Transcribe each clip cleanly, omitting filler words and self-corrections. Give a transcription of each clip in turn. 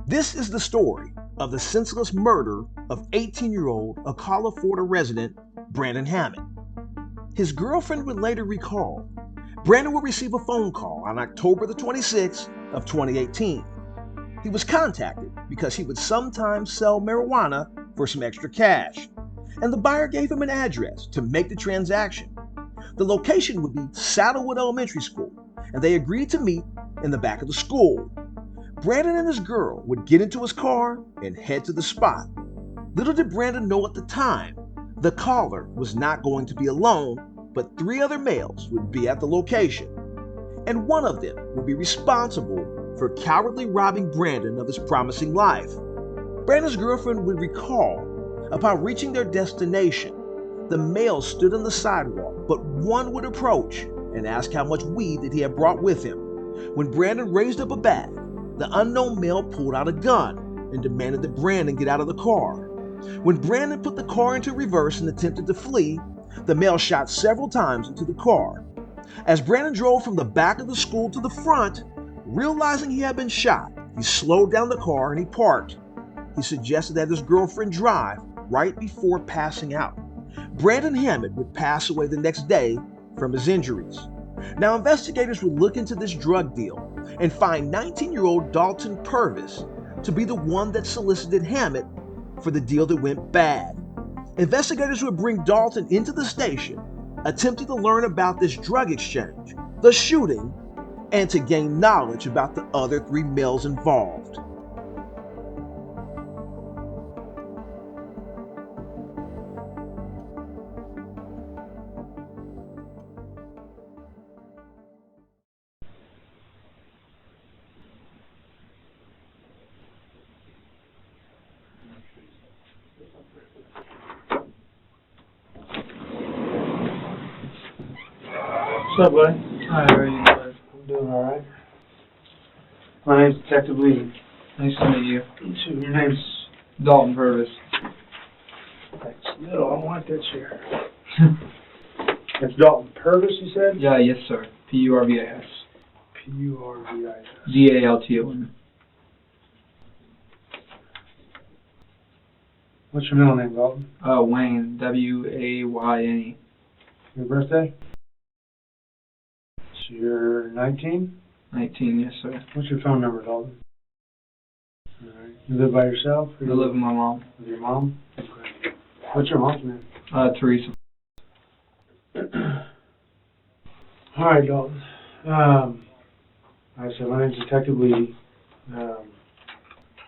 This is the story of the senseless murder of 18-year-old Ocala, Florida resident Brandon Hammond. His girlfriend would later recall, Brandon would receive a phone call on October the 26th of 2018. He was contacted because he would sometimes sell marijuana for some extra cash, and the buyer gave him an address to make the transaction. The location would be Saddlewood Elementary School, and they agreed to meet in the back of the school. Brandon and his girl would get into his car and head to the spot. Little did Brandon know at the time, the caller was not going to be alone, but 3 other males would be at the location, and one of them would be responsible for cowardly robbing Brandon of his promising life. Brandon's girlfriend would recall, upon reaching their destination, the males stood on the sidewalk, but one would approach and ask how much weed that he had brought with him. When Brandon raised up a bag, the unknown male pulled out a gun and demanded that Brandon get out of the car. When Brandon put the car into reverse and attempted to flee, the male shot several times into the car. As Brandon drove from the back of the school to the front, realizing he had been shot, he slowed down the car and he parked. He suggested that his girlfriend drive right before passing out. Brandon Hammond would pass away the next day from his injuries. Now, investigators would look into this drug deal and find 19-year-old Dalton Purvis to be the one that solicited Hammond for the deal that went bad. Investigators would bring Dalton into the station, attempting to learn about this drug exchange, the shooting, and to gain knowledge about the other 3 males involved. What's up, buddy? Hi, how are you doing? I'm doing alright. My name's Detective Lee. Nice to meet you. Your name's... Dalton Purvis. Thanks. No, I don't like that chair. That's Dalton Purvis, you said? Yeah, yes, sir. P-U-R-V-I-S. P-U-R-V-I-S. D-A-L-T-O-N. What's your middle name, Dalton? Wayne. W-A-Y-N-E. Your birthday? So you're 19? 19, yes, sir. What's your phone number, Dalton? Alright. You live by yourself? I live with my mom. With your mom? Okay. What's your mom's name? Teresa. Alright, Dalton. Like I said, my name's Detective Lee,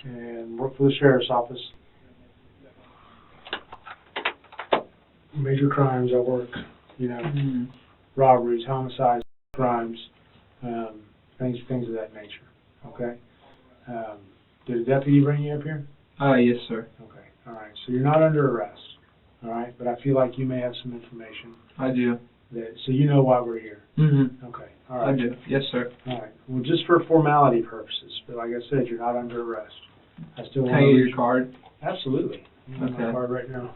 and work for the Sheriff's Office. Major crimes at work, robberies, homicides, crimes, things of that nature, okay? Did a deputy bring you up here? Yes, sir. Okay, alright, so you're not under arrest, alright, but I feel like you may have some information. I do. So you know why we're here? Mm-hmm. Okay, alright. I do. Yes, sir. Alright, well, just for formality purposes, but like I said, you're not under arrest. I still want Can I to get your card? Absolutely. You have my Okay. card right now.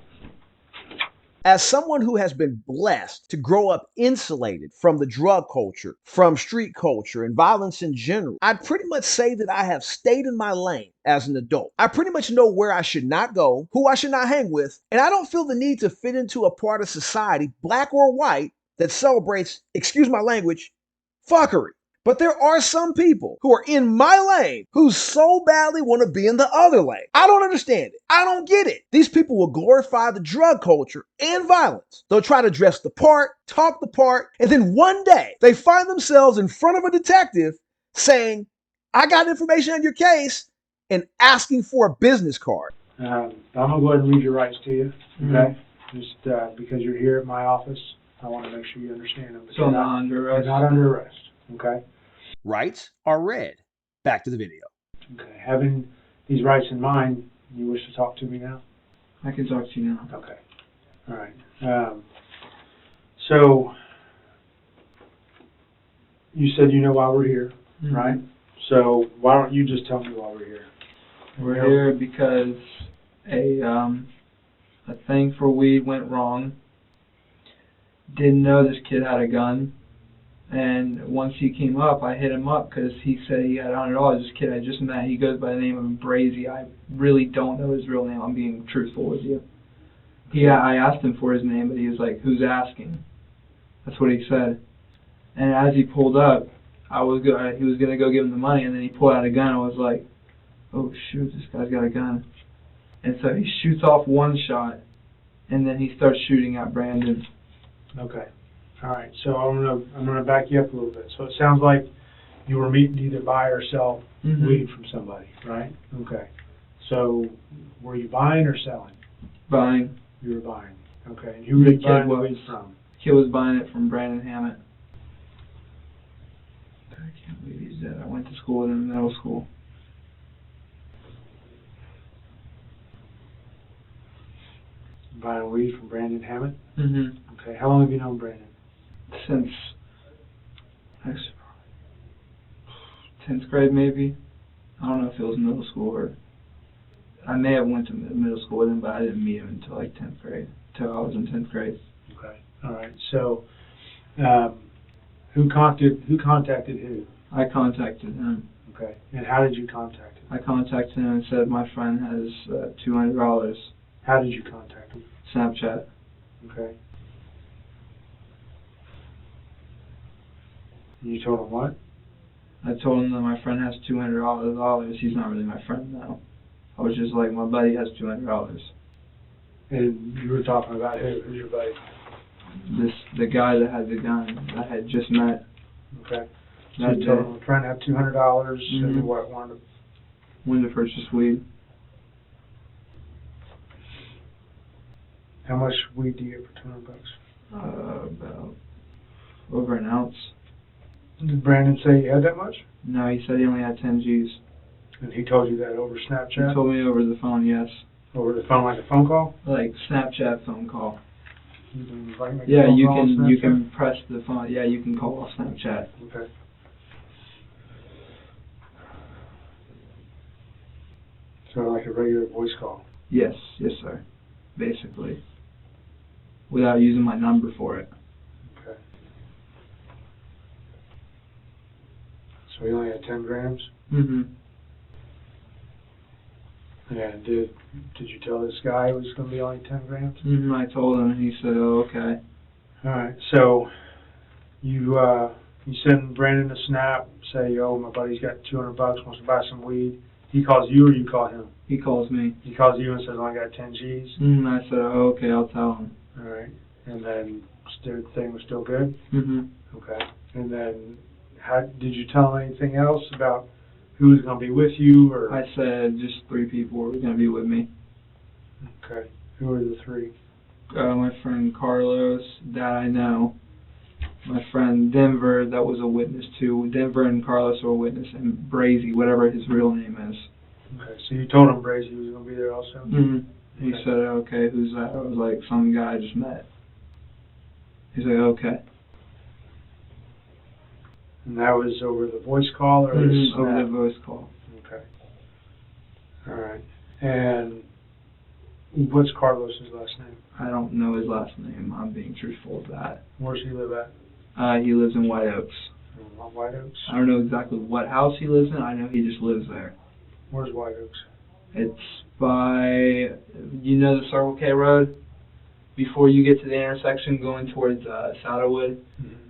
As someone who has been blessed to grow up insulated from the drug culture, from street culture, and violence in general, I'd pretty much say that I have stayed in my lane as an adult. I pretty much know where I should not go, who I should not hang with, and I don't feel the need to fit into a part of society, black or white, that celebrates, excuse my language, fuckery. But there are some people who are in my lane who so badly want to be in the other lane. I don't understand it. I don't get it. These people will glorify the drug culture and violence. They'll try to dress the part, talk the part, and then one day they find themselves in front of a detective saying, I got information on your case, and asking for a business card. I'm going to go ahead and read your rights to you, okay? Just because you're here at my office, I want to make sure you understand them. So I'm not under arrest? You're not under arrest, okay? Rights are read. Back to the video. Okay. Having these rights in mind, you wish to talk to me now? I can talk to you now. Okay. All right. So, you said you know why we're here, right? So, why don't you just tell me why we're here? We're here because a thing for weed went wrong. Didn't know this kid had a gun. And once he came up, I hit him up because he said he had $100. This kid I just met, he goes by the name of Brazy. I really don't know his real name. I'm being truthful with you. I asked him for his name, but he was like, "Who's asking?" That's what he said. And as he pulled up, he was gonna go give him the money, and then he pulled out a gun. I was like, "Oh shoot, this guy's got a gun!" And so he shoots off one shot, and then he starts shooting at Brandon. Okay. All right. So I'm gonna back you up a little bit. So it sounds like you were meeting to either buy or sell weed from somebody, right? Okay. So were you buying or selling? Buying. You were buying. Okay. And who were you buying the weed from? Kid was buying it from Brandon Hammond. I can't believe he's dead. I went to school with him in middle school. Buying weed from Brandon Hammond? Mm-hmm. Okay. How long have you known Brandon? Since 10th grade, maybe. I don't know if it was middle school or... I may have went to middle school with him, but I didn't meet him until like 10th grade. Until I was in 10th grade. Okay. All right. So, who contacted who? I contacted him. Okay. And how did you contact him? I contacted him and said my friend has $200. How did you contact him? Snapchat. Okay. And you told him what? I told him that my friend has $200. He's not really my friend now. I was just like, my buddy has $200. And you were talking about who? Who's your buddy? The guy that had the gun that I had just met. Okay. So you told him a friend had $200 and what, wanted to purchase weed. How much weed do you get for $200? About over an ounce. Did Brandon say he had that much? No, he said he only had 10 G's. And he told you that over Snapchat? He told me over the phone, yes. Over the phone, like a phone call? Like Snapchat phone call. You can like make a yeah, phone you call can. on You Snapchat? can press the phone. Yeah, you can call off Snapchat. Okay. So like a regular voice call? Yes, sir. Basically, without using my number for it. Okay. So he only had 10 grams? Mm-hmm. And did you tell this guy it was going to be only 10 grams? Mm-hmm. I told him, and he said, "Oh, okay." All right. So you send Brandon a snap, say, "Oh, my buddy's got $200, wants to buy some weed." He calls you, or you call him? He calls me. He calls you and says, "Oh, I got 10 G's." Mm-hmm. I said, "Oh, okay, I'll tell him." All right. And then the thing was still good? Mm-hmm. Okay. And then did you tell him anything else about who was going to be with you? Or I said just 3 people were going to be with me. Okay. Who were the 3? My friend Carlos, that I know. My friend Denver, that was a witness too. Denver and Carlos were a witness, and Brazy, whatever his real name is. Okay. So you told him Brazy was going to be there also? Mm-hmm. He Okay. said, "Okay, who's that?" I was like, "Some guy I just met." He's like, "Okay." And that was over the voice call or the snap? Over the voice call. Okay. All right. And what's Carlos's last name? I don't know his last name. I'm being truthful with that. Where does he live at? He lives in White Oaks. On White Oaks? I don't know exactly what house he lives in. I know he just lives there. Where's White Oaks? It's by, the Circle K Road? Before you get to the intersection going towards Saddlewood,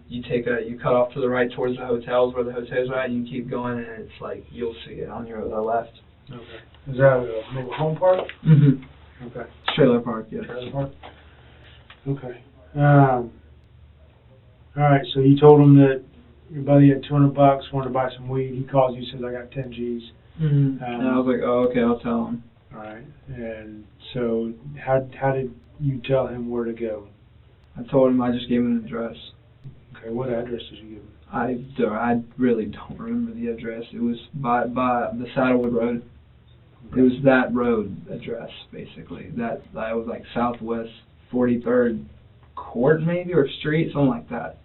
you cut off to the right towards the hotels where the hotels are at, and you keep going, and it's like, you'll see it on your left. Okay. Is that a mobile home park? Mm-hmm. Okay. Trailer park, yes. Trailer park? Okay. All right, so you told him that your buddy had $200, wanted to buy some weed. He calls you, says, "I got 10 G's." Mm-hmm. And I was like, "Oh, okay, I'll tell him." All right. And so how did you tell him where to go? I told him I just gave him an address. Okay, what address did you give him? I really don't remember the address. It was by the Saddlewood Road. It was that road address, basically. That was like Southwest 43rd Court, maybe, or Street, something like that.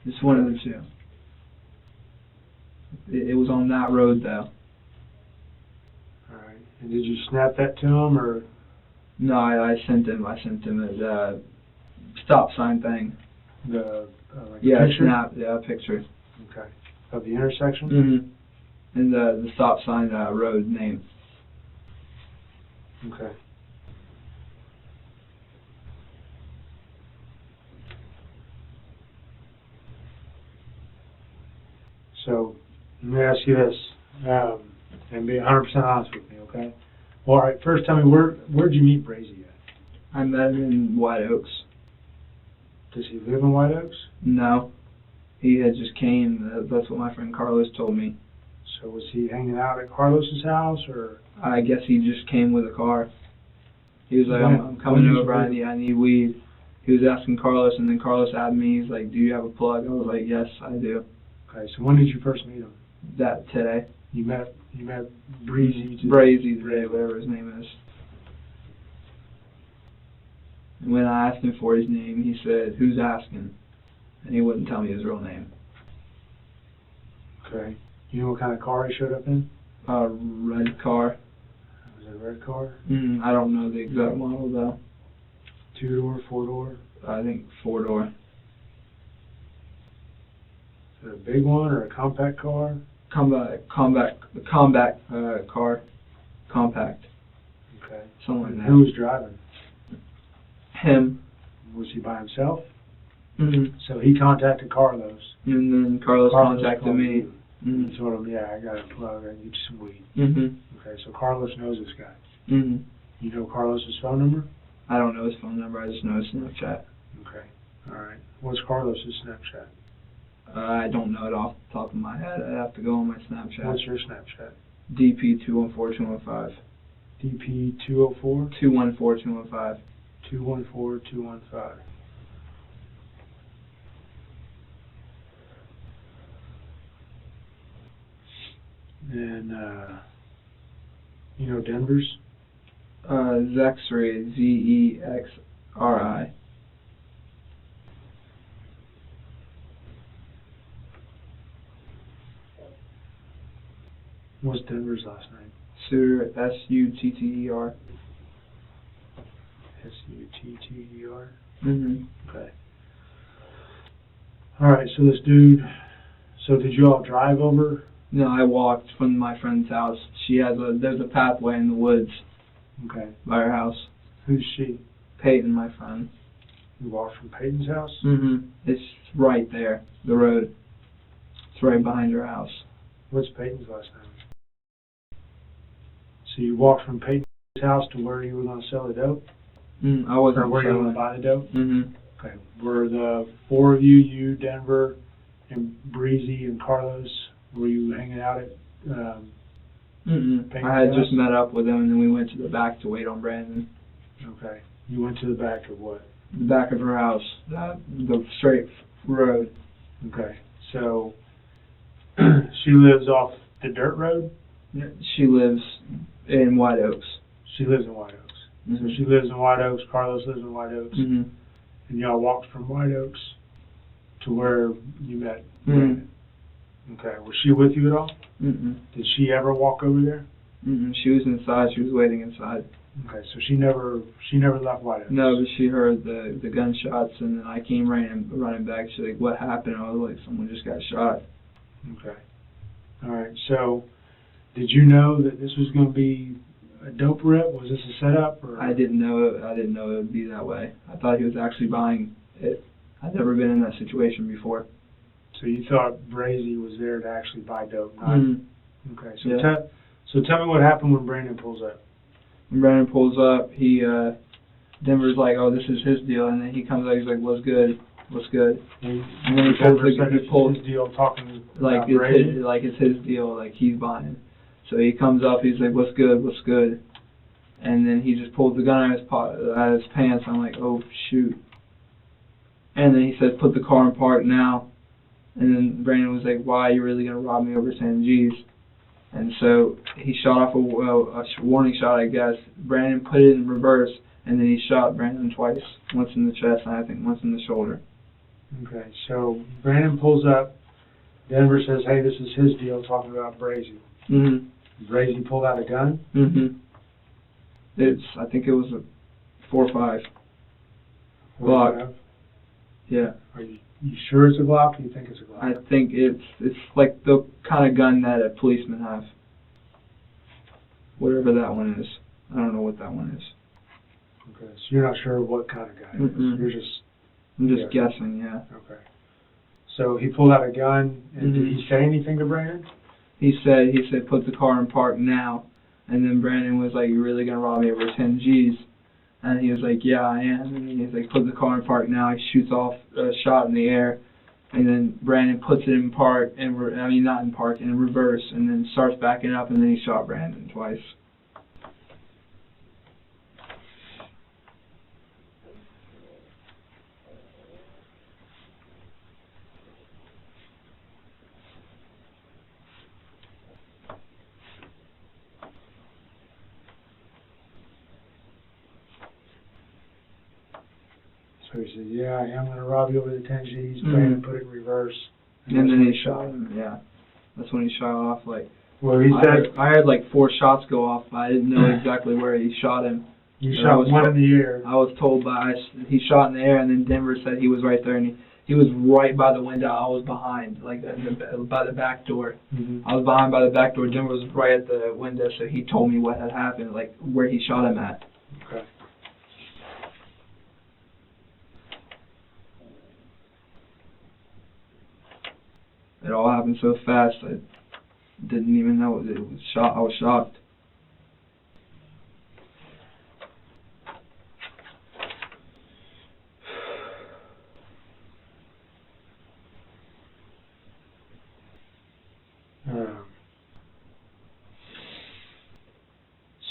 Just one of the two. It was on that road, though. All right. And did you snap that to him, or? No, I sent him a stop sign thing. The like Yeah, the picture? snap. Yeah, picture. Okay. Of the intersection? Mm-hmm. And the stop sign road name. Okay. So, let me ask you this, and be 100% honest with me, okay? All right, first tell me, where'd you meet Brazy at? I met him in White Oaks. Does he live in White Oaks? No. He had just came. That's what my friend Carlos told me. So was he hanging out at Carlos's house, or? I guess he just came with a car. He was like, When- I'm coming when did over, you- I need weed. He was asking Carlos, and then Carlos asked me, he's like, do you have a plug? I was like, yes, I do. Okay, so when did you first meet him? That today. You met Breezy today? Brazy today, whatever his name is. And when I asked him for his name, he said, who's asking? And he wouldn't tell me his real name. Okay. You know what kind of car he showed up in? Red car. Was it a red car? I don't know the exact model though. 2-door, 4-door? I think 4-door. Is it a big one or a compact car? Combat car. Compact. Okay. Something like And that. who was driving? Him. Was he by himself? Mm-hmm. So he contacted Carlos. And then Carlos contacted called me. you Mm-hmm. and told him, yeah, I got a plug, I need some weed. Mm-hmm. Okay, so Carlos knows this guy. Mm-hmm. You know Carlos's phone number? I don't know his phone number. I just know his Snapchat. Okay, all right. What's Carlos's Snapchat? I don't know it off the top of my head. I have to go on my Snapchat. What's your Snapchat? DP214215. DP204? 214215. 214215. And, you know Denver's? Zexri. Zexri. What's Denver's last name? Sutter. Sutter. Sutter? Mm-hmm. Okay. Alright, so this dude, so did you all drive over? No, I walked from my friend's house. There's a pathway in the woods Okay. by her house. Who's she? Peyton, my friend. You walked from Peyton's house? Mm-hmm. It's right there, the road. It's right behind her house. What's Peyton's last name? So you walked from Peyton's house to where you were going to sell the dope? I wasn't Or where you were going selling. to buy the dope? Mm-hmm. Okay. Were the four of you, Denver, and Breezy, and Carlos, were you hanging out at, Mm-mm. Peyton's I had house? just met up with him, and then we went to the back to wait on Brandon. okay. You went to the back of what? The back of her house, the straight road. Okay. So, she lives off the dirt road? She lives in White Oaks. She lives in White Oaks. So Mm-hmm. she lives in White Oaks, Carlos lives in White Oaks, Mm-hmm. and y'all walked from White Oaks to where you met Mm-hmm. Brandon. Okay. Was she with you at all? Mm-mm. Did she ever walk over there? Mm-mm. She was inside. She was waiting inside. Okay, so she never left White Oaks. No, but she heard the gunshots, and then I came running back. She's like, "What happened?" I was like, "Someone just got shot." Okay. All right. So, did you know that this was going to be a dope rip? Was this a setup? Or? I didn't know it would be that way. I thought he was actually buying it. I'd never been in that situation before. So you thought Brazy was there to actually buy dope, not? Mm-hmm. Okay. So Yeah. so tell me what happened when Brandon pulls up. When Brandon pulls up, Denver's like, "Oh, this is his deal," and then he comes out. He's like, "What's good? What's good?" And then he pulls his deal talking like about Brazy. it's his deal, like he's buying. So he comes up, he's like, "What's good? What's good?" And then he just pulls the gun out of his pants. I'm like, "Oh shoot!" And then he says, "Put the car in park now." And then Brandon was like, "Why? You really gonna rob me over 10 G's?" And so he shot off a warning shot, I guess. Brandon put it in reverse, and then he shot Brandon twice. Once in the chest, and I think once in the shoulder. Okay. So Brandon pulls up. Denver says, "Hey, this is his deal," talking about Brazy. Mhm. Brazy pulled out a gun. Mhm. I think it was a 4.5. Glock. 45? Yeah. Are you sure it's a Glock, or you think it's a Glock? I think it's like the kind of gun that a policeman have. Whatever that one is. I don't know what that one is. Okay, so you're not sure what kind of guy it is. Mm-mm. I'm just guessing, yeah. Okay. So he pulled out a gun, and did Mm-hmm. he say anything to Brandon? He said, put the car in park now. And then Brandon was like, you really gonna rob me over 10 G's? And he was like, yeah, I am. And he's like, put the car in park now. He shoots off a shot in the air. And then Brandon puts it in park, not in park, in reverse, and then starts backing up, and then he shot Brandon twice. So he said, yeah, I am going to rob you over the 10 G's. Brandon put it in reverse. And then he shot him, yeah. That's when he shot off, like... Well, he said... I heard like 4 shots go off, but I didn't know exactly where he shot him. You shot one in the air. I was told he shot in the air, and then Denver said he was right there, and he was right by the window. I was behind, like by the back door. Mm-hmm. I was behind by the back door. Denver was right at the window, so he told me what had happened, like where he shot him at. Okay. It all happened so fast, I didn't even know it was shot. I was shocked.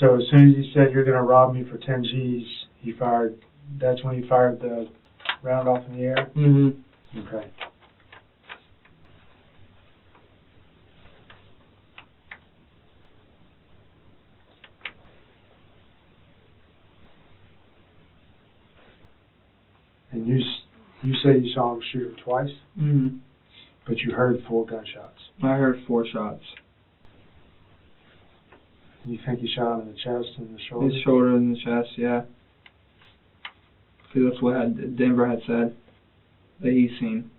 So as soon as he said, you're going to rob me for 10 G's, that's when he fired the round off in the air? Mm-hmm. Okay. And you say you saw him shoot him twice? Mm-hmm. But you heard 4 gunshots? I heard 4 shots. You think he shot him in the chest and the shoulder? His shoulder and the chest, yeah. Because that's what Denver had said that he's seen.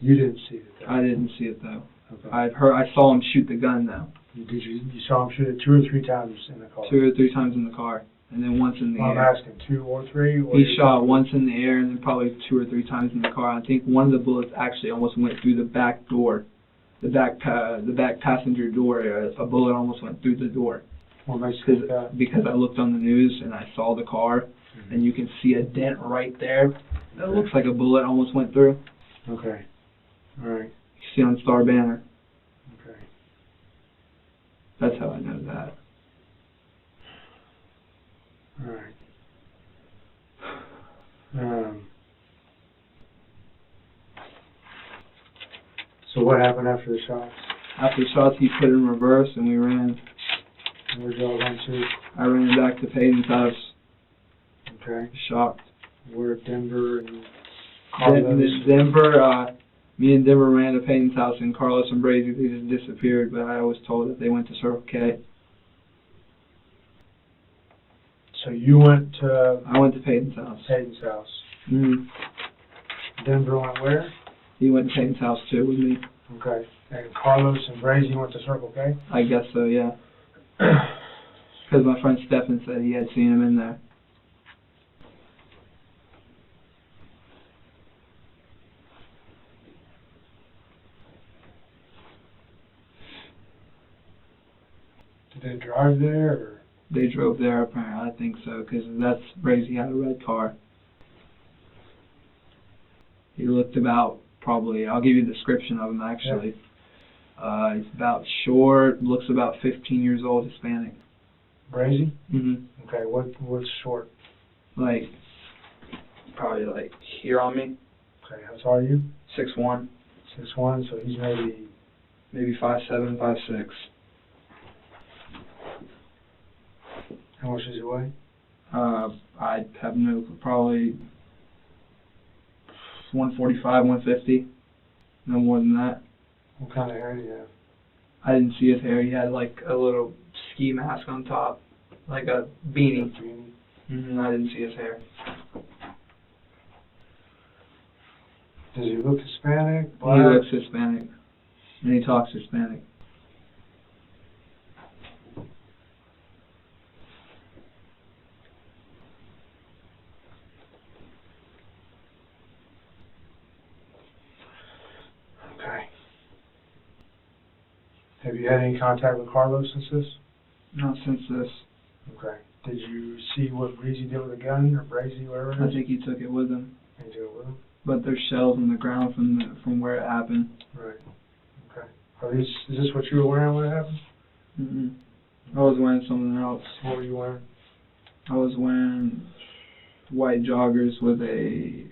You didn't see it though? I didn't see it though. Okay. I saw him shoot the gun though. You saw him shoot it 2 or 3 times in the car? 2 or 3 times in the car, and then once in the I'm air. asking 2 or 3? Or He shot once in the air and then probably 2 or 3 times in the car. I think one of the bullets actually almost went through the back door, the back passenger door. A bullet almost went through the door. What makes you think that? Because I looked on the news and I saw the car, and you can see a dent right there. It looks like a bullet almost went through. Okay. All right. You see on Star Banner. Okay. That's how I know that. All right. So what happened after the shots? After the shots, he put it in reverse and we ran. Where'd y'all run to? I ran back to Peyton's house. Okay. Shocked. Where Denver and Carlos? Me and Denver ran to Peyton's house, and Carlos and Brady, they just disappeared, but I was told that they went to Circle K. So you went to... I went to Peyton's house. Peyton's house. Mm-hmm. Denver went where? He went to Peyton's house too with me. Okay. And Carlos and Brady went to Circle K? I guess so, yeah. Because my friend Stephen said he had seen him in there. Did they drive there, or? They drove there, apparently. I think so, because that's Brady had a red car. He looked about, probably, I'll give you a description of him, actually. Yeah. He's about short, looks about 15 years old, Hispanic. Brady? Mm-hmm. Okay, what's short? Like, probably like here on me. Okay, how tall are you? 6'1". 6'1", so he's maybe 5'7", 5'6". How much does he weigh? I have no, probably 145, 150. No more than that. What kind of hair do you have? I didn't see his hair. He had like a little ski mask on top, like a beanie. I didn't see his hair. Does he look Hispanic? He Black? looks Hispanic, and he talks Hispanic. Okay. Have you had any contact with Carlos since this? Not since this. Okay. Did you see what Breezy did with the gun, or Brazy, whatever it I is? think he took it with him. He took it with him? But there's shells on the ground from where it happened. Right. Okay. Is this what you were wearing when it happened? Mm-mm. I was wearing something else. What were you wearing? I was wearing white joggers with a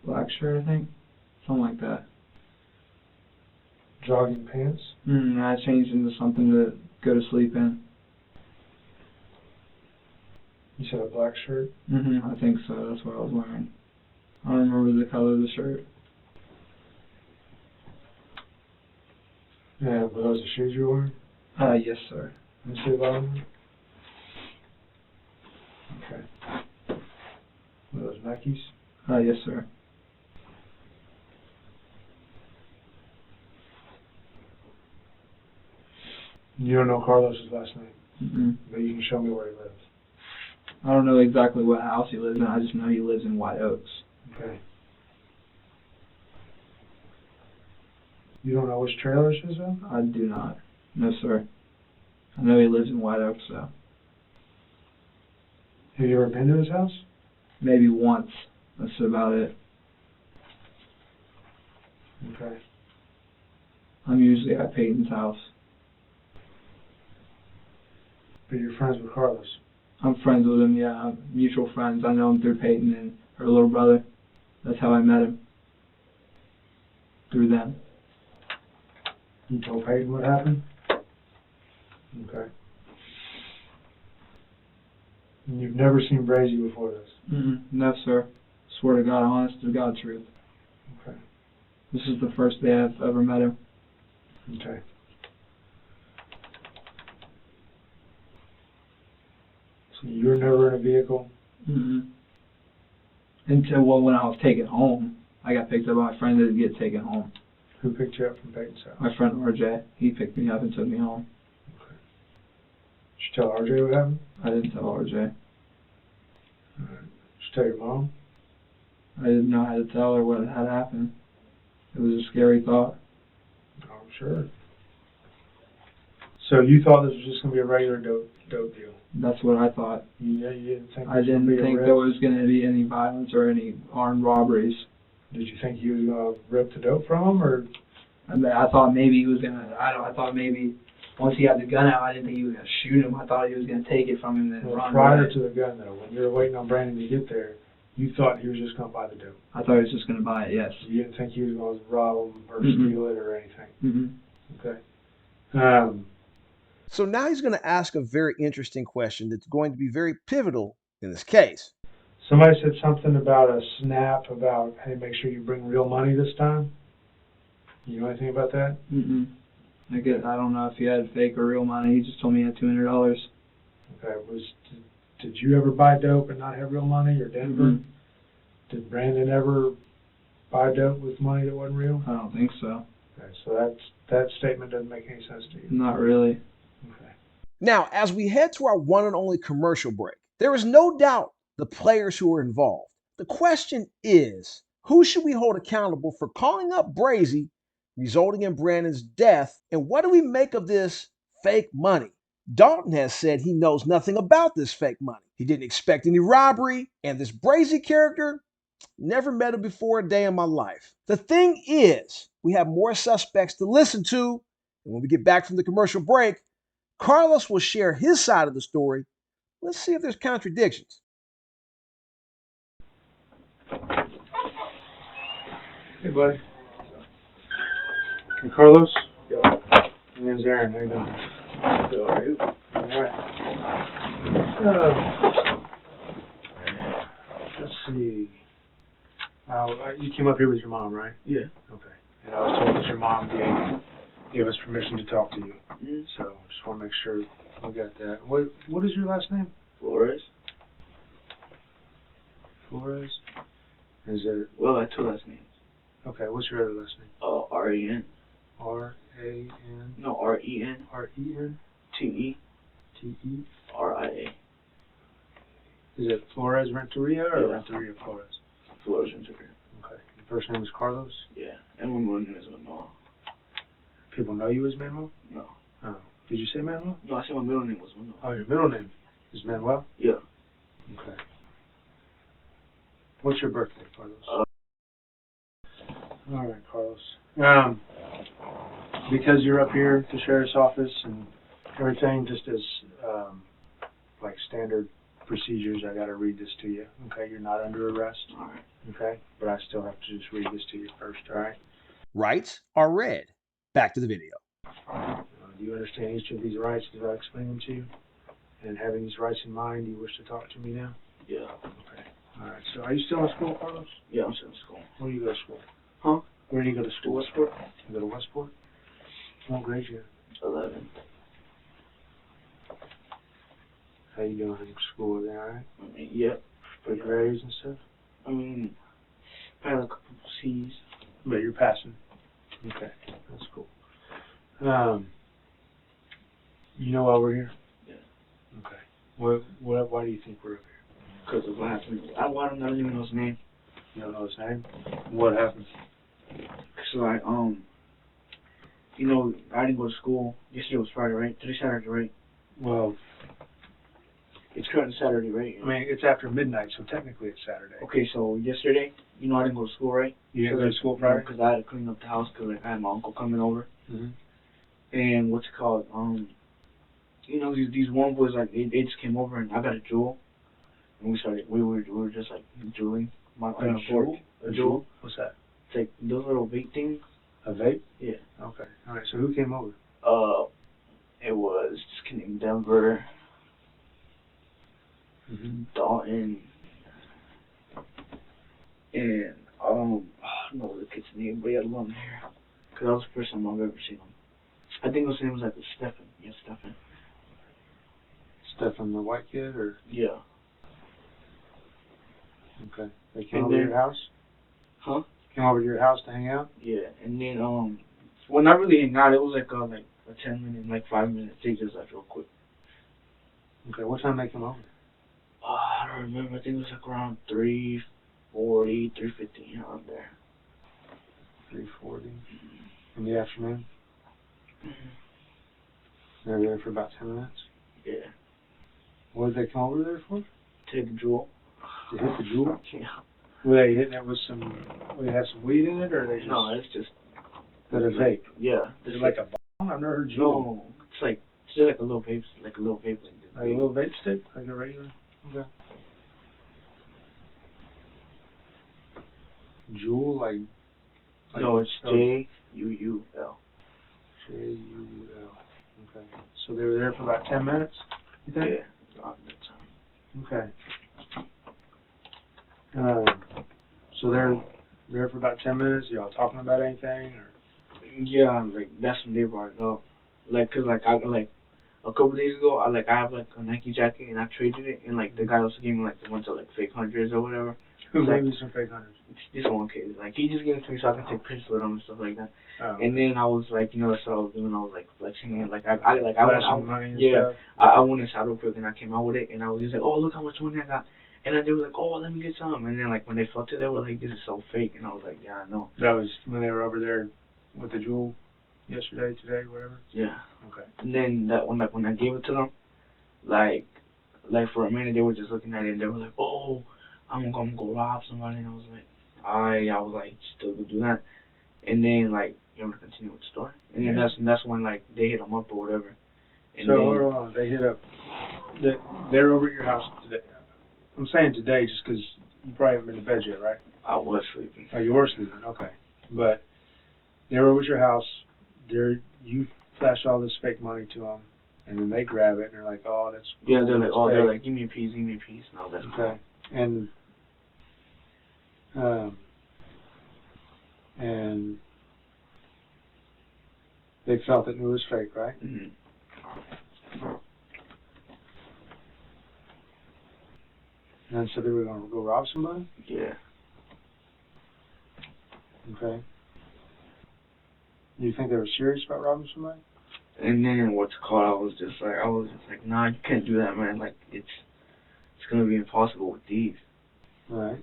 black shirt, I think. Something like that. Jogging pants? I changed into something to go to sleep in. You said a black shirt? I think so. That's what I was wearing. I don't remember the color of the shirt. Yeah, were those the shoes you were wearing? Yes, sir. Let me see the bottom. Okay. Were those Nikes? Yes, sir. You don't know Carlos's last name, Mm-mm. but you can show me where he lives. I don't know exactly what house he lives in. I just know he lives in White Oaks. Okay. You don't know which trailer this is in? I do not. No, sir. I know he lives in White Oaks, though. Have you ever been to his house? Maybe once. That's about it. Okay. I'm usually at Peyton's house. But you're friends with Carlos? I'm friends with him, yeah. Mutual friends. I know him through Peyton and her little brother. That's how I met him. Through them. You told Peyton what happened? Okay. And you've never seen Brazy before this? No, sir. Swear to God, honest to God truth. Okay. This is the first day I've ever met him. Okay. So you were never in a vehicle? Until, well, when I was taken home. I got picked up by my friend to get taken home. Who picked you up from Peyton's house? My friend RJ. He picked me up and took me home. Okay. Did you tell RJ what happened? I didn't tell RJ. Alright. Did you tell your mom? I didn't know how to tell her what had happened. It was a scary thought. Oh, I'm sure. So you thought this was just going to be a regular dope deal? That's what I thought. You didn't think I didn't think there was going to be any violence or any armed robberies. Did you think he was going to rip the dope from him, or? I thought maybe he was going to, I thought maybe once he had the gun out, I didn't think he was going to shoot him. I thought he was going to take it from him and then run prior away. to the gun, though, when you were waiting on Brandon to get there, you thought he was just going to buy the dope? I thought he was just going to buy it, yes. You didn't think he was going to rob him or steal it or anything? Okay. So now he's going to ask a very interesting question that's going to be very pivotal in this case. Somebody said something about a snap about, hey, make sure you bring real money this time. You know anything about that? I don't know if he had fake or real money. He just told me he had $200. Okay. Did you ever buy dope and not have real money, or Denver? Did Brandon ever buy dope with money that wasn't real? I don't think so. Okay, so that statement doesn't make any sense to you. Not really. Okay. Now, as we head to our one and only commercial break, there is no doubt the players who are involved. The question is, who should we hold accountable for calling up Brazy, resulting in Brandon's death, and what do we make of this fake money? Dalton has said he knows nothing about this fake money. He didn't expect any robbery, and this Brazy character, never met him before a day in my life. The thing is, we have more suspects to listen to, and when we get back from the commercial break, Carlos will share his side of the story. Let's see if there's contradictions. Hey, buddy. Hey, Carlos? Yeah. My name's Aaron. How you doing? Good, are you? All right. Let's see. You came up here with your mom, right? Yeah. Okay. And I was told that your mom gave us permission to talk to you. So just want to make sure we got that. What is your last name? Flores? Flores? Is it, Well, I have 2 last names. okay, what's your other last name? R-E-N. R-A-N? No, R-E-N. R-E-N? T-E. T-E? R-I-A. Is it Flores-Renteria or Yeah. Renteria Flores? Flores-Renteria. Okay. Your first name is Carlos? Yeah. And my middle name is Manuel. People know you as Manuel? No. Oh. Did you say Manuel? No, I said my middle name was Manuel. Oh, your middle name is Manuel? Yeah. Okay. What's your birthday, Carlos? All right, Carlos. Because you're up here at the sheriff's office and everything, just as like standard procedures, I got to read this to you. Okay, you're not under arrest. All right. Okay, but I still have to just read this to you first. All right. Rights are read. Back to the video. Do you understand each of these rights as I explain them to you? And having these rights in mind, do you wish to talk to me now? Yeah. Okay. All right. So, are you still in school, Carlos? Yeah, I'm still in school. Where do you go to school? Huh? Where do you go to school? Westport? You go to Westport? What grade you in? 11. How you doing in school? Is that all right? I mean, yep. Good grades and stuff? I mean, I had a couple C's. But you're passing. Okay, that's cool. You know why we're here? Yeah. Okay. Why do you think we're up here? Because of what happened. I don't even know his name. You don't know his name? What happened? So you know, I didn't go to school. Yesterday was Friday, right? Today's Saturday, right? Well, It's currently Saturday, right? I mean, it's after midnight, so technically it's Saturday. Okay, so yesterday, you know, I didn't go to school, right? You didn't go to school Friday? Because I had to clean up the house because like, I had my uncle coming over. Mm-hmm. And what's it called? You know, these one boys, like, they just came over and I got a jewel. And we were just like jeweling. A jewel? A jewel. What's that? It's like those little vape things. A vape? Yeah. Okay. All right. So who came over? It was this kid named Denver, Dalton, and I don't know the kid's name, but he had long hair. Cause that was the first time I've ever seen him. I think his name was like Stefan. Yeah, Stefan. Stefan, the white kid, or? Yeah. Okay. They came And over to then- your house? Huh? Came over to your house to hang out? Yeah, and then well, not really hang out. It was like a 10-minute, like 5-minute thing, just like real quick. Okay. What time they come over? I don't remember. I think it was like around 3:40, 3:50 around there. 3:40 in the afternoon. They were there for about 10 minutes. Yeah. What did they come over there for? Take a jewel. To hit the jewel? Yeah. Were they hitting it with some? Were they have some weed in it, or they just? No, it's just. That a vape? Yeah. Is it like a bomb? I've never heard jewel. No, it's just like a little vape, like a little vape. Like a little vape stick, like a regular. Okay. Jewel, like No, it's J-U-U-L. J-U-L. Okay. So they were there for about 10 minutes. You think? Yeah. Around that time. Okay. So they're there for about 10 minutes. Y'all talking about anything, or? Yeah, like that's when they brought it up. Like, cause like I a couple days ago, I have like a Nike jacket and I traded it, and like the guy also gave me like a bunch of like fake hundreds or whatever. Who like, gave you some fake hundreds? This one kid, like he just gave it to me so I can take pictures with him and stuff like that. Oh, And then I was like, you know, that's what I was doing. I was like flexing it, like I flashing money and yeah, stuff. I went inside real quick and I came out with it, and I was just like, oh, look how much money I got. And then they were like, oh, let me get some. And then like when they felt it, they were like, this is so fake. And I was like, yeah, I know. That was when they were over there with the jewel yesterday, today, whatever. Yeah. Okay. And then that when I gave it to them, like for a minute they were just looking at it and they were like, oh, I'm gonna go rob somebody. And I was like, I was like, still gonna do that. And then like, you want to continue with the story? And then that's when like they hit them up or whatever. And so then, hold on, they hit up. They're over at your house today. I'm saying today just because you probably haven't been to bed yet, right? I was sleeping. Oh, you were sleeping. Okay. But they were over at your house. You flash all this fake money to them, and then they grab it and they're like, "Oh, that's yeah." They're like, "Oh, fake." they're like, give me a piece, and I was like, okay." And they felt that it was fake, right? Mm-hmm. And so they were going to go rob somebody. Yeah. Okay. You think they were serious about robbing somebody? And then I was just like, nah, you can't do that, man. Like, it's gonna be impossible with these. Right.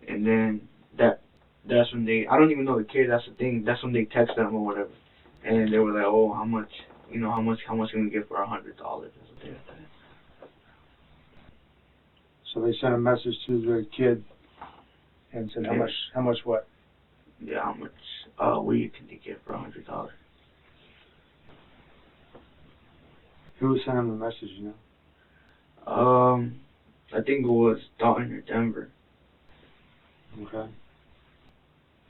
And then that's when I don't even know the kid. That's the thing. That's when they texted them or whatever, and they were like, oh, how much can we get for $100? That's what they said. So they sent a message to the kid and said, how much what? Yeah, how much weed can they get for $100? Who sent him the message, you know? I think it was Dalton or Denver. Okay.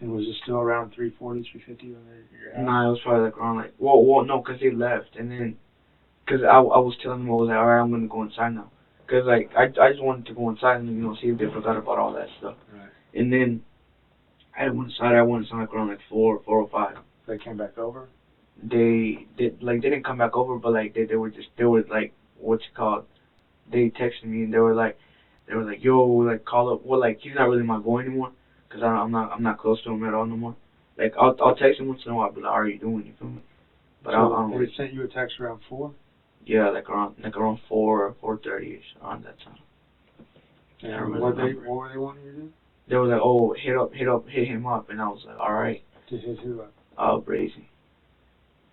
And was it still around 340, 350 when they? Nah, it was probably like around like, well, no, cause they left, and then, cause I was telling them I was like, alright, I'm gonna go inside now, cause like I just wanted to go inside and see if they forgot about all that stuff. Right. And then I went inside like around like 4:05. They came back over. They didn't come back over, but like they were like, what's it called? They texted me and they were like, yo, like call up. Well, like he's not really my boy anymore, cause I'm not close to him at all no more. Like I'll text him once in a while, but like, how are you doing? You feel me? But so they sent you a text around 4. Yeah, like around 4 or 4:30ish, around that time. And what were they wanting you to do? They were like, oh, hit him up, and I was like, all right. To hit who up? Brazy.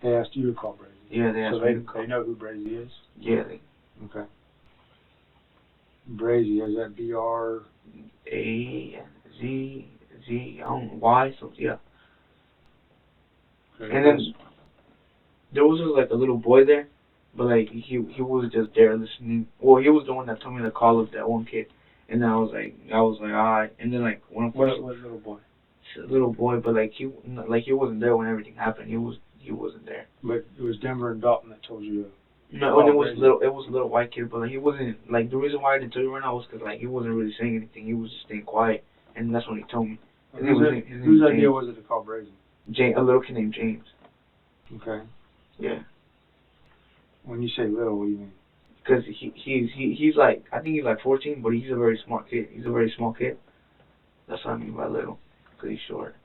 They asked you to call Brazy. Yeah, they asked me to call. So they know who Brazy is. Yeah. Okay. Brazy, is that BRAZZ? I don't know why. So yeah. Okay. And then there was just like a little boy there, but like he was just there listening. Well, he was the one that told me to call up that one kid, and then I was like, alright. And then like when what little boy? A little boy, but like he wasn't there when everything happened. He wasn't there. But it was Denver and Dalton that told you. No, and it was a little white kid, but like, he wasn't like the reason why I didn't tell you right now was because like he wasn't really saying anything. He was just staying quiet, and that's when he told me. Whose idea was it to call Brazy? A little kid named James. Okay. Yeah. When you say little, what do you mean? Because he's like, I think he's like 14, but he's a very smart kid. He's a very small kid. That's what I mean by little, because he's short.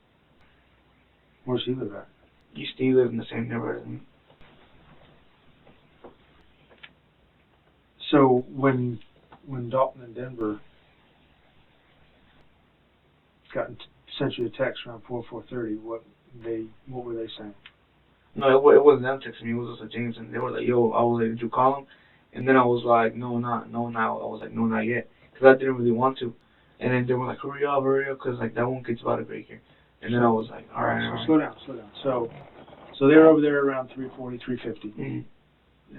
Where's he live at? He lives in the same neighborhood as me. So when Dalton and Denver sent you a text around 4:30, what were they saying? No, it wasn't them texting me. It was just a James, and they were like, "Yo," I was like, "Did you call him?" And then I was like, "No, not I was like, "No, not yet," because I didn't really want to. And then they were like, "Hurry up," because like that one kid's about to break here. And then I was like, "All right." Slow down. So they were over there around 3:40, 3:50,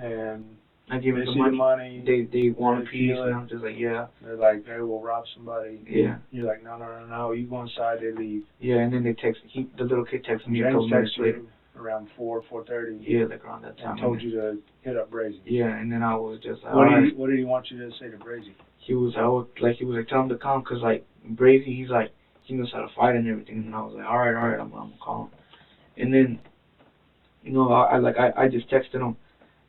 and I gave them the money. They want a piece, and I'm just like, yeah. They're like, hey, we'll rob somebody. Yeah. You're like, no. You go inside, they leave. Yeah, and then they the little kid texted me a couple James minutes texted later. you around 4:30. Yeah, like around that time. And told you to hit up Brazy. Yeah, and then I was just like, what did he want you to say to Brazy? He was like, tell him to come, because like Brazy, he's like, he knows how to fight and everything. And I was like, all right, I'm gonna call him. And then, I just texted him.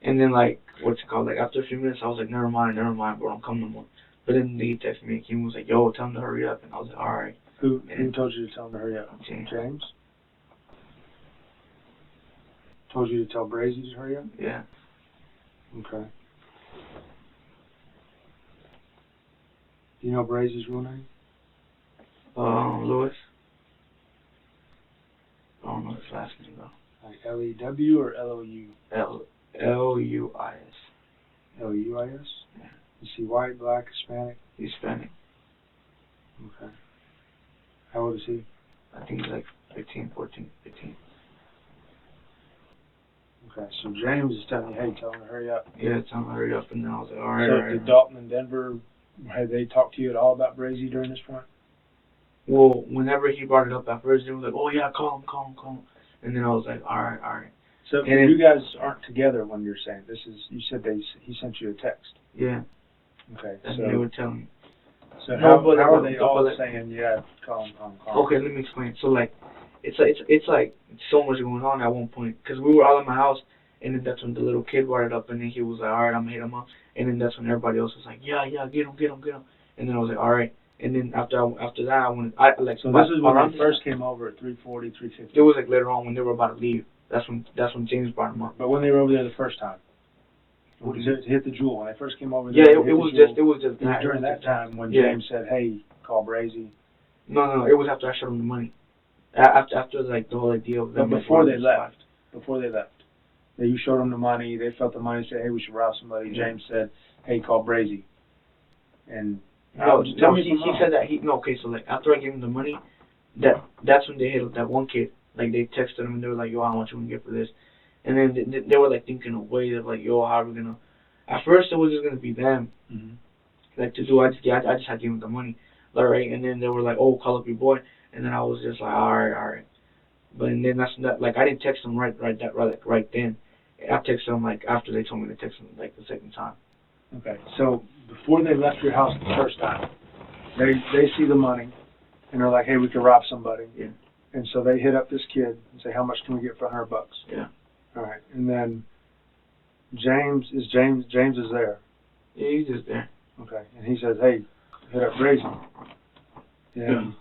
And then, like, like, after a few minutes, I was like, never mind, bro, don't come no more. But then he texted me, and he was like, yo, tell him to hurry up. And I was like, all right. Who told you to tell him to hurry up? James. Told you to tell Brazy to hurry up? Yeah. Okay. Do you know Brazy's real name? Lewis. I don't know his last name, though. Like L-E-W or L-O-U? L-U-I-S. L-U-I-S? Yeah. Is he white, black, Hispanic? He's Hispanic. Okay. How old is he? I think he's like 15. Okay, so James is telling you, hey, tell him to hurry up. Yeah, tell him to hurry up, and then I was like, all right. So did Dalton and Denver, had they talked to you at all about Brazy during this point? Well, whenever he brought it up at first, they were like, oh yeah, call him. And then I was like, all right. So you guys aren't together when you're saying this is, you said he sent you a text. Yeah. Okay. That's what they were telling me. So how are they all saying, yeah, call him? Okay, let me explain. So like, it's like so much going on at one point, because we were all in my house, and then that's when the little kid brought it up, and then he was like, all right, I'm gonna hit him up, and then that's when everybody else was like, yeah, get him. And then I was like, all right. And then after that, I went. I like. So this is when around they first came over at 340, 350. It was like later on when they were about to leave. That's when James brought him up. But when they were over there the first time, What is to hit the jewel, when they first came over Yeah, there. it was just that. during that time when Yeah. James said, "Hey, call Brazy." No, it was after I showed him the money. After like the whole idea of them. But before they left, that you showed them the money, they felt the money, said, "Hey, we should rob somebody." Yeah. James said, "Hey, call Brazy." And He said that okay, so like after I gave him the money, that's when they hit that one kid. Like they texted him and they were like, "Yo, how much you gonna get for this?" And then they were like thinking a way of like, "Yo, how are we gonna?" At first it was just gonna be them, like to do. I just had to give him the money, all right. And then they were like, "Oh, call up your boy," and then I was just like, "All right." But and then that's not like I didn't text him right then. I texted him like after they told me to text him like the second time. Okay, so before they left your house the first time, they see the money, and they're like, "Hey, we could rob somebody." Yeah. And so they hit up this kid and say, "How much can we get for $100?" Yeah. All right, and then James is there. Yeah, he's just there. Okay, and he says, "Hey, hit up Brazy." And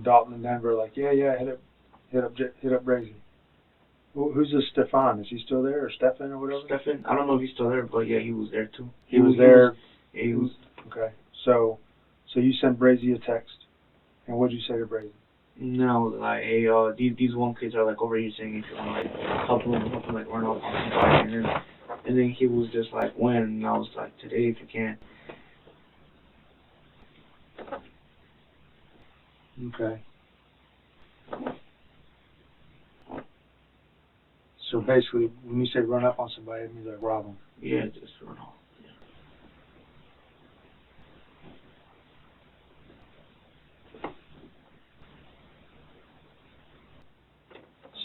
Dalton and Denver are like, "Yeah, hit up Brazy." Who's this Stefan? Is he still there, or Stefan, or whatever? Stefan, I don't know if he's still there, but yeah, he was there too. He was there. He was. Okay, so you sent Brazy a text, and what'd you say to Brazy? No, like, hey, these one kids are like over here saying if you want to like help them like run off on somebody, and then he was just like, when? And I was like, today if you can. Okay. So basically, when you say run up on somebody, it means like rob them. Yeah, just run off.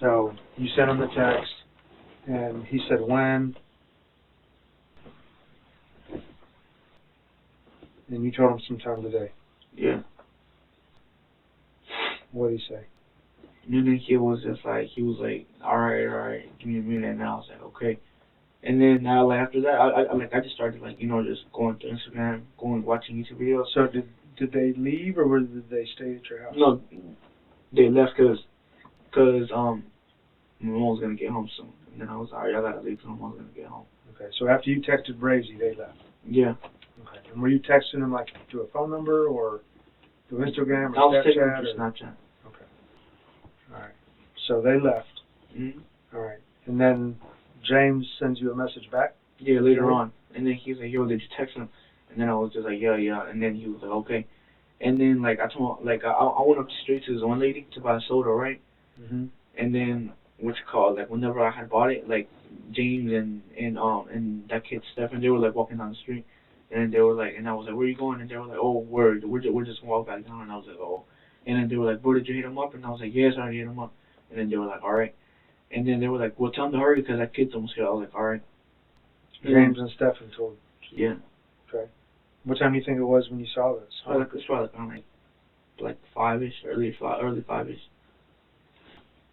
So you sent him the text, and he said when, and you told him sometime today. Yeah. What did he say? And then he was like, all right, give me a minute. And I was like, okay. And then now, like after that, I just started like just going to Instagram, watching YouTube videos. So did they leave, or did they stay at your house? No, they left because my mom was gonna get home soon. And then I was alright, I gotta leave because my mom's gonna get home. Okay, so after you texted Brazy, they left. Yeah. Okay, and were you texting them like to a phone number or through Instagram or I was taking Snapchat? them through Snapchat. Okay. All right. So they left. Mm-hmm. All right, and then James sends you a message back. Yeah, later on, and then he was like, "Yo, did you text him?" And then I was just like, "Yeah," and then he was like, "Okay." And then like I told him, like I went up the street to this one lady to buy soda, right? Mhm. And then like whenever I had bought it, like James and that kid Stefan, they were like walking down the street, and they were like, and I was like, "Where are you going?" And they were like, "Oh, we're just walking back down." And I was like, "Oh," and then they were like, "Bro, did you hit him up?" And I was like, "Yes, I already hit him up." And then they were like, "All right." And then they were like, "Well, tell him to hurry because that kid's almost here." I was like, "All right." James and Stefan told you. Yeah. Okay. What time do you think it was when you saw this? It's probably around like 5-ish, early 5-ish.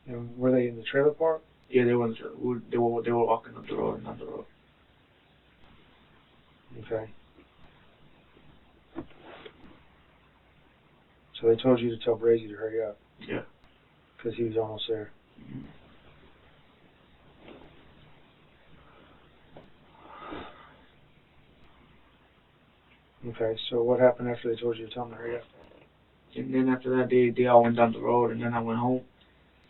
And were they in the trailer park? Yeah, they were walking up the road and down the road. Okay. So they told you to tell Brazy to hurry up. Yeah. Because he was almost there. Mm-hmm. Okay, so what happened after they told you to tell him to hurry up? And then after that, they all went down the road, and then I went home.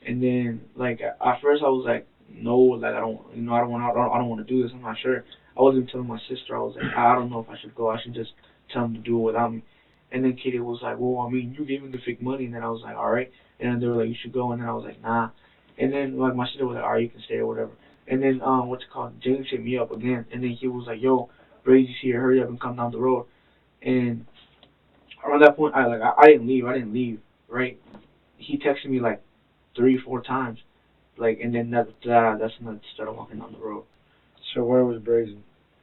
And then, like at first, I was like, no, like I don't want to do this. I'm not sure. I wasn't telling my sister. I was like, I don't know if I should go. I should just tell him to do it without me. And then Katie was like, well, I mean, you gave him the fake money. And then I was like, all right. And then they were like, you should go. And then I was like, nah. And then like my sister was like, all right, you can stay or whatever. And then James hit me up again. And then he was like, yo, Brazy's here. Hurry up and come down the road. And around that point, I didn't leave, right? He texted me like 3-4 times, like, and then that's when I started walking down the road. So where was Brazy?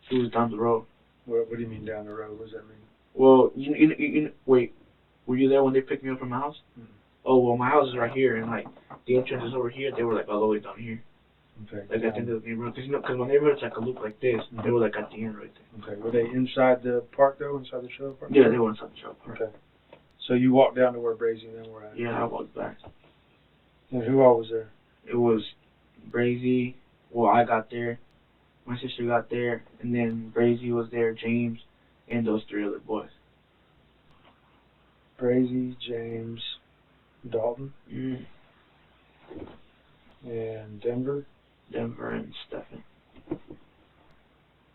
He was down the road. What do you mean down the road? What does that mean? Well, wait, were you there when they picked me up from my house? Mm-hmm. Oh, well, my house is right here, and like the entrance is over here. They were like all the way down here. Okay. Like at the end of the neighborhood, because my neighborhood's like a loop like this. Mm-hmm. They were like at the end right there. Okay. Were they inside the park though? Inside the trailer park? Yeah, they were inside the trailer park. Okay. So you walked down to where Brazy and them were at? Yeah, I walked back. And who all was there? It was Brazy. Well, I got there. My sister got there, and then Brazy was there, James, and those 3 other boys. Brazy, James, Dalton, Mm. and Denver, Denver and Stephen.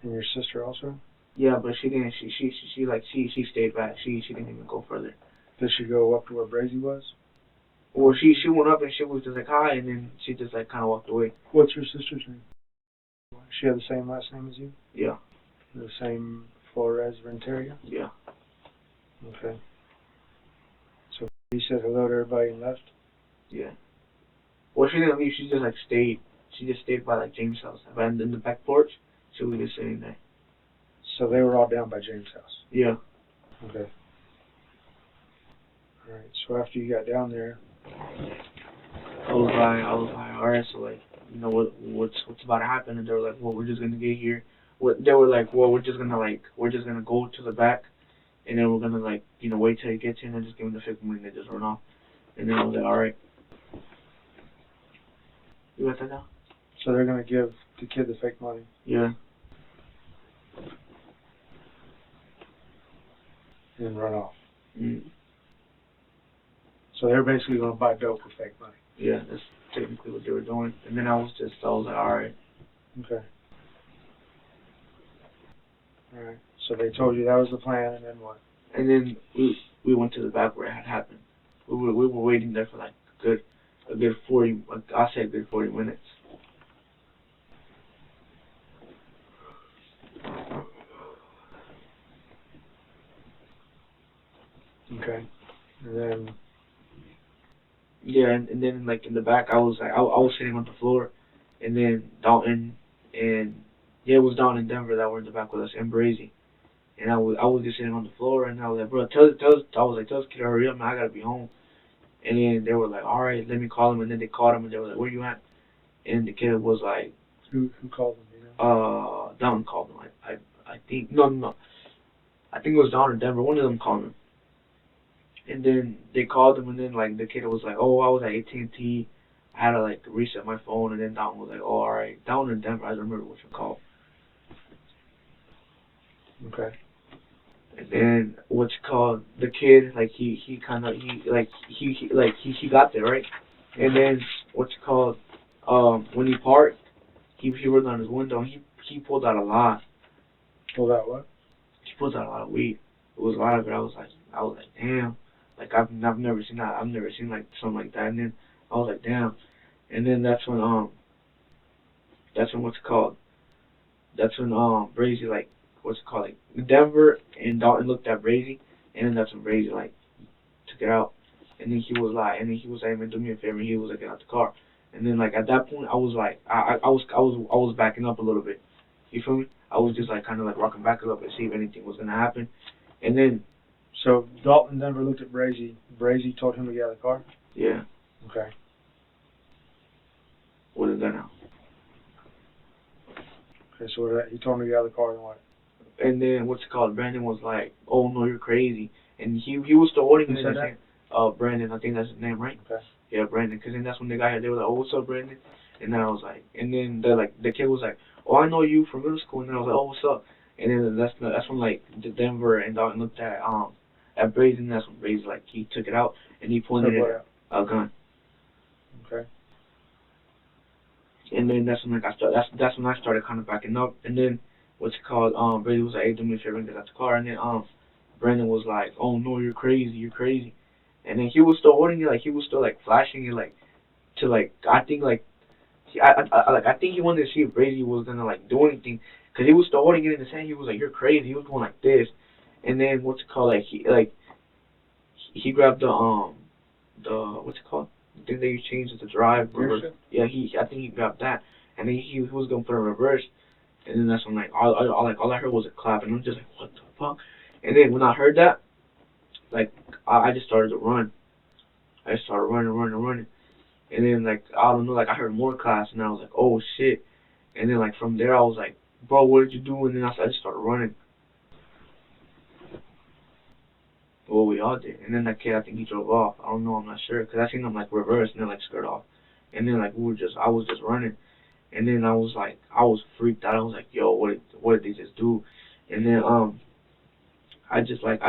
and your sister also? Yeah, but she didn't. She stayed back. She didn't even go further. Did she go up to where Brazy was? Well, she went up and she was just like hi, and then she just like kind of walked away. What's your sister's name? She had the same last name as you? Yeah. The same Flores-Renteria? Yeah. Okay. So he said hello to everybody and left? Yeah. Well, she didn't leave. She just like stayed. She just stayed by like James' house, and in the back porch. She was just sitting there. So they were all down by James' house? Yeah. Okay. Alright, so after you got down there, I was like, all right, so like, you know what's about to happen? And they were like, well, we're just gonna get here. They were like, well, we're just gonna go to the back, and then we're gonna like, you know, wait till he gets in and just give him the fake money and they just run off. And then I was like, all right. You got that down? so they're gonna give the kid the fake money. Yeah. And run off. Mm. So they're basically gonna buy dope with fake money. Yeah, that's technically what they were doing. And then I was like, all right. Okay. Alright. So they told you that was the plan, and then what? And then we went to the back where it had happened. We were waiting there for like a good 40. I said a good 40 minutes. Okay. And then Yeah, and then like in the back, I was sitting on the floor, and then Dalton and it was Dalton and Denver that were in the back with us, and Brazy, and I was just sitting on the floor, and I was like, bro, tell this kid to hurry up, man, I gotta be home. And then they were like, all right, let me call him, and then they called him, and they were like, where you at? And the kid was like, who called them? You know? Dalton called him. I think no, I think it was Dalton or Denver. One of them called him. And then they called him, and then like the kid was like, "Oh, I was at AT&T. I had to like reset my phone." And then Dalton was like, "Oh, all right." Dalton and Denver, I don't remember what you called. Okay. And then what's called the kid, like he got there right. And then what's called when he parked, he rolled down his window. And he pulled out a lot. Pulled out what? He pulled out a lot of weed. It was a lot of it. I was like, damn. Like I've never seen that. I've never seen like something like that. And then I was like, damn. And then that's when Brazy like like Denver and Dalton looked at Brazy, and then that's when Brazy like took it out. And then he was like, man, do me a favor. And he was like, get out the car. And then like at that point, I was like, I was backing up a little bit. You feel me? I was just like kind of like rocking back a little bit, see if anything was gonna happen. And then so Dalton and Denver looked at Brazy. Brazy told him to get out of the car? Yeah. Okay. With a gun out. Okay, so he told him to get out of the car, and what? And then Brandon was like, oh no, you're crazy. And he was still holding Who his said hand. Brandon, I think that's his name, right? Okay. Yeah, Brandon. Because then that's when they got here. They were like, oh, what's up, Brandon? And then I was like, and then the kid was like, oh, I know you from middle school. And then I was like, oh, what's up? And then that's when like the Denver and Dalton looked at Brazy, and that's when Brazy like he took it out and he pointed it at a gun. Okay. And then that's when like that's when I started kind of backing up. And then Brazy was like, hey, do me a favor and get out the car. And then Brandon was like, oh no, you're crazy. And then he was still holding it, like he was still like flashing it, like to like I think he wanted to see if Brazy was gonna like do anything, cause he was still holding it in his hand. He was like, you're crazy. He was going like this. And then he grabbed the what's it called? The thing that you change to the drive. Yeah, I think he grabbed that, and then he was gonna put it in reverse. And then that's when like all I heard was a clap, and I'm just like, what the fuck? And then when I heard that, like I just started to run. I started running. And then like I don't know, like I heard more claps, and I was like, oh shit. And then like from there I was like, bro, what did you do? And then I just started running. Well, we all did. And then that kid, I think he drove off. I don't know, I'm not sure. Because I seen him, like, reverse and then, like, skirt off. And then, like, I was just running. And then I was freaked out. I was like, yo, what did they just do? And then, I just calmed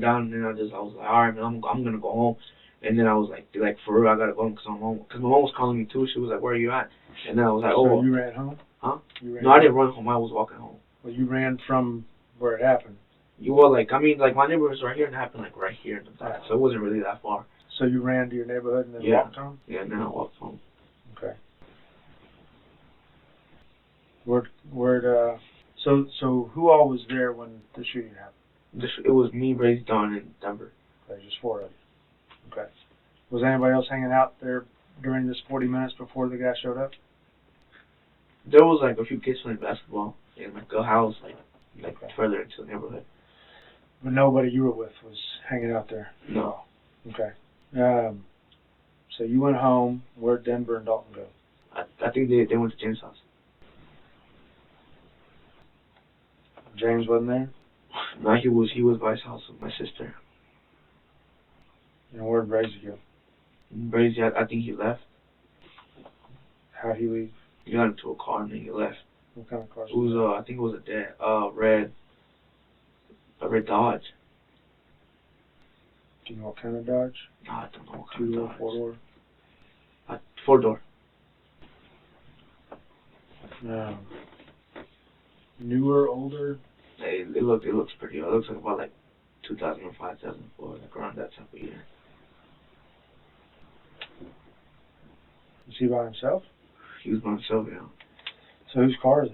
down. And then I was like, all right, man, I'm going to go home. And then I was like, for real, I got to go home because I'm home. Because my mom was calling me, too. She was like, where are you at? And then I was like, So you ran home? Huh? You ran No, I didn't run home. I was walking home. Well, you ran from where it happened. You were like, I mean, like, my neighborhood was right here, and it happened, like, right here in the back, so it wasn't really that far. So you ran to your neighborhood and then Yeah. walked home? Yeah, and then I walked home. Okay. So who all was there when the shooting happened? It was me, Brazy, Don, and Denver. Okay, just 4 of you. Okay. Was anybody else hanging out there during this 40 minutes before the guy showed up? There was, like, a few kids playing basketball in, like, a house, like Okay. further into the neighborhood. But nobody you were with was hanging out there? No. Okay. So you went home. Where'd Denver and Dalton go? I think they went to James' house. James wasn't there? No, he was by his house with my sister. And where'd Brazy go? Brazy, I think he left. How'd he leave? He got into a car and then he left. What kind of car? It was, I think it was a red Dodge. Do you know what kind of Dodge? No, I don't know what kind 2-door, of Dodge. 4-door? 4-door. Newer, older? It looks pretty old. It looks like about like 2005, 2004, like around that type of year. Is he by himself? He was by himself, you know. So whose car is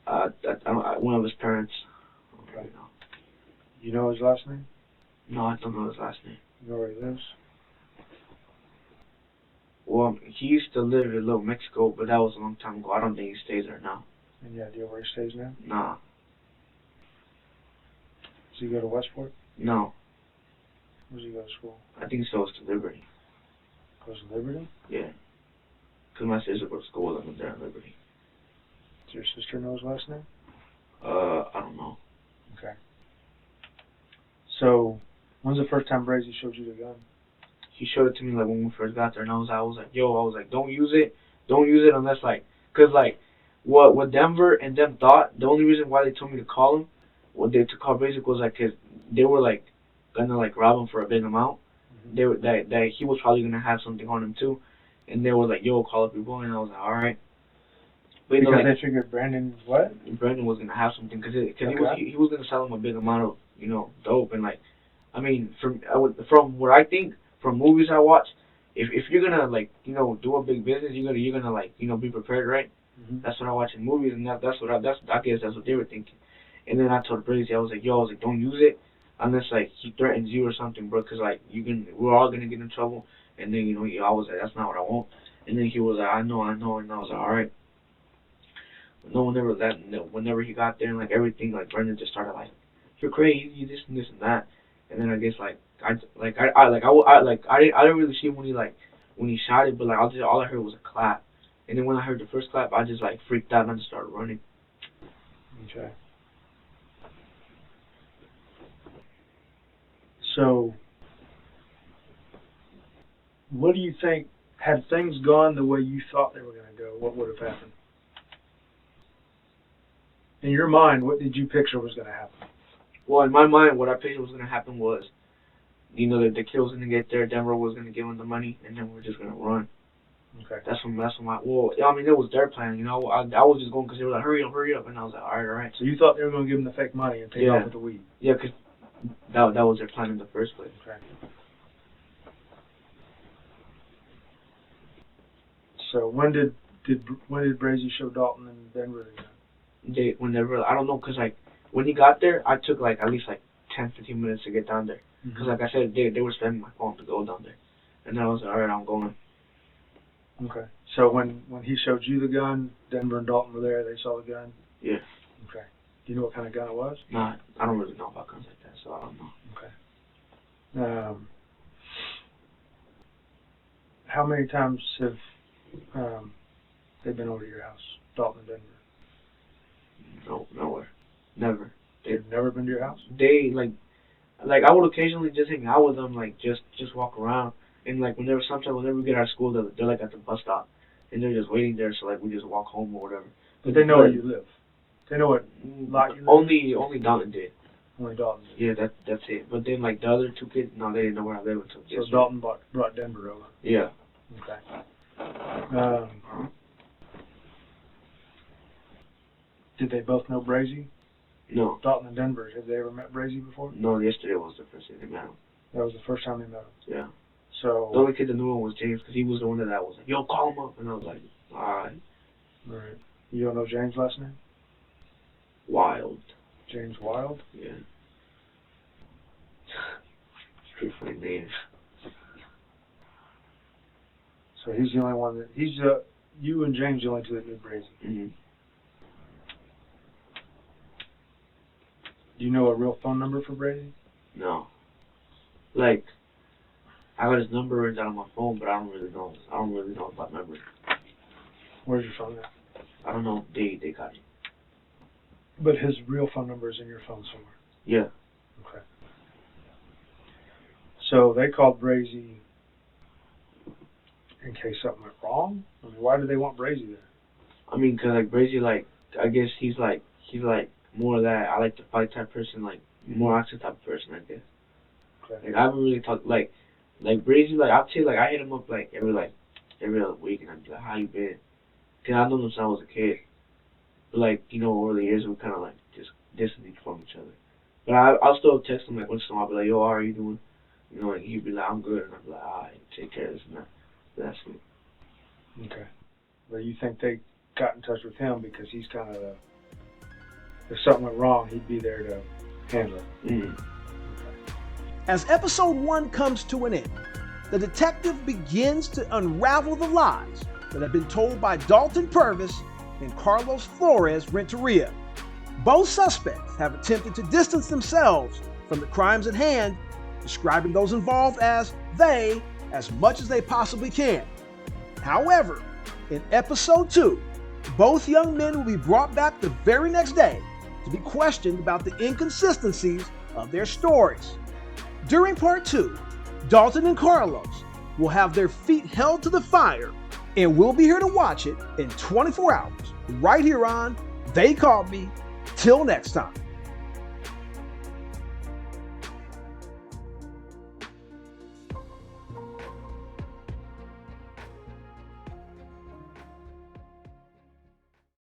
that? One of his parents. Okay. You know his last name? No, I don't know his last name. You know where he lives? Well, he used to live in Little Mexico, but that was a long time ago. I don't think he stays there now. Any idea where he stays now? Nah. Does he go to Westport? No. Where does he go to school? I think so. It's to Liberty. Goes to Liberty? Yeah. Because my sister goes to school with him there at Liberty. Does your sister know his last name? I don't know. Okay. So, when's the first time Brazy showed you the gun? He showed it to me like when we first got there, and I was like, don't use it unless like, cause like, what Denver and them thought, the only reason why they told me to call him, to call Brazy was like, cause they were like gonna like rob him for a big amount. Mm-hmm. They were that he was probably gonna have something on him too, and they were like, yo, call up your boy, and I was like, all right. But Because like, they figured Brandon what? Brandon was gonna have something, cause Okay. he was gonna sell him a big amount of dope, and like, I mean from what I think. From movies I watch, if you're gonna like do a big business, you're gonna like be prepared, right? Mm-hmm. That's what I watch in movies, and I guess that's what they were thinking. And then I told Brazy, I was like, don't use it unless like he threatens you or something, bro, because like we're all gonna get in trouble. And then I was like, that's not what I want. And then he was like, I know, and I was like, all right. But no one ever whenever he got there and like everything, like Brendan just started like, you're crazy, this and this and that. And then I guess like I didn't really see when he shot it, but like all I heard was a clap, and then when I heard the first clap, I just like freaked out and I just started running. Okay. So, what do you think, had things gone the way you thought they were going to go, what would have happened? In your mind, what did you picture was going to happen? Well, in my mind, what I pictured was going to happen was, that the kid was going to get there, Denver was going to give him the money, and then we're just going to run. Okay. That's what well, I mean, it was their plan, I was just going because they were like, hurry up, and I was like, all right. So you thought they were going to give him the fake money and take off with the weed? Yeah, because that was their plan in the first place. Okay. So when did Brazy show Dalton and Denver again? I don't know, because like when he got there, I took like at least like 10-15 minutes to get down there, because like I said, they were spending my phone to go down there, and then I was like, all right, I'm going. Okay. So when he showed you the gun, Denver and Dalton were there. They saw the gun. Yeah. Okay. Do you know what kind of gun it was? Nah, I don't really know about guns like that, so I don't know. Okay. How many times have they been over to your house, Dalton and Denver? No, nowhere, never. They've never been to your house? They like I would occasionally just hang out with them, like just walk around. And like whenever we get out of school, they're like at the bus stop, and they're just waiting there. So like we just walk home or whatever. But they know where you live. They know what lot you live. Only Dalton did. Only Dalton did. Yeah, that's it. But then like the other two kids, no, they didn't know where I live until So Dalton brought Denver over. Yeah. Okay. Did they both know Brazy? No. Dalton and Denver, have they ever met Brazy before? No, yesterday was the first time they met him. That was the first time they met him? Yeah. So. The only kid that knew him was James, because he was the one that was like, yo, call him up. And I was like, alright. Right. You don't know James' last name? Wild. James Wild? Yeah. Pretty funny name. So he's the only one that, you and James the only two that knew Brazy. Mm-hmm. Do you know a real phone number for Brazy? No. Like, I got his number written down on my phone, but I don't really know about memory. Where's your phone at? I don't know. They got it. But his real phone number is in your phone somewhere? Yeah. Okay. So they called Brazy in case something went wrong? I mean, why do they want Brazy there? I mean, cause like Brazy, like, I guess he's like more of that I like to fight type person, like more action type of person, I guess. Okay. Like I haven't really talked like Brazy, like I'd say like I hit him up like every other week, and I'd be like, how you been? Cause I've known him since I was a kid. But like, you know, over the years we kind of like just distanced from each other. But I'll still text him like once in a while, be like, yo, how are you doing? You know, like he'd be like, I'm good, and I'd be like, alright, take care of this and that. That's it. Okay. But you think they got in touch with him because he's kind of if something went wrong, he'd be there to handle it. Mm-hmm. Okay. As episode 1 comes to an end, the detective begins to unravel the lies that have been told by Dalton Purvis and Carlos Flores-Renteria. Both suspects have attempted to distance themselves from the crimes at hand, describing those involved as they as much as they possibly can. However, in episode 2, both young men will be brought back the very next day to be questioned about the inconsistencies of their stories. During part 2, Dalton and Carlos will have their feet held to the fire, and we'll be here to watch it in 24 hours, right here on They Called Me. Till next time.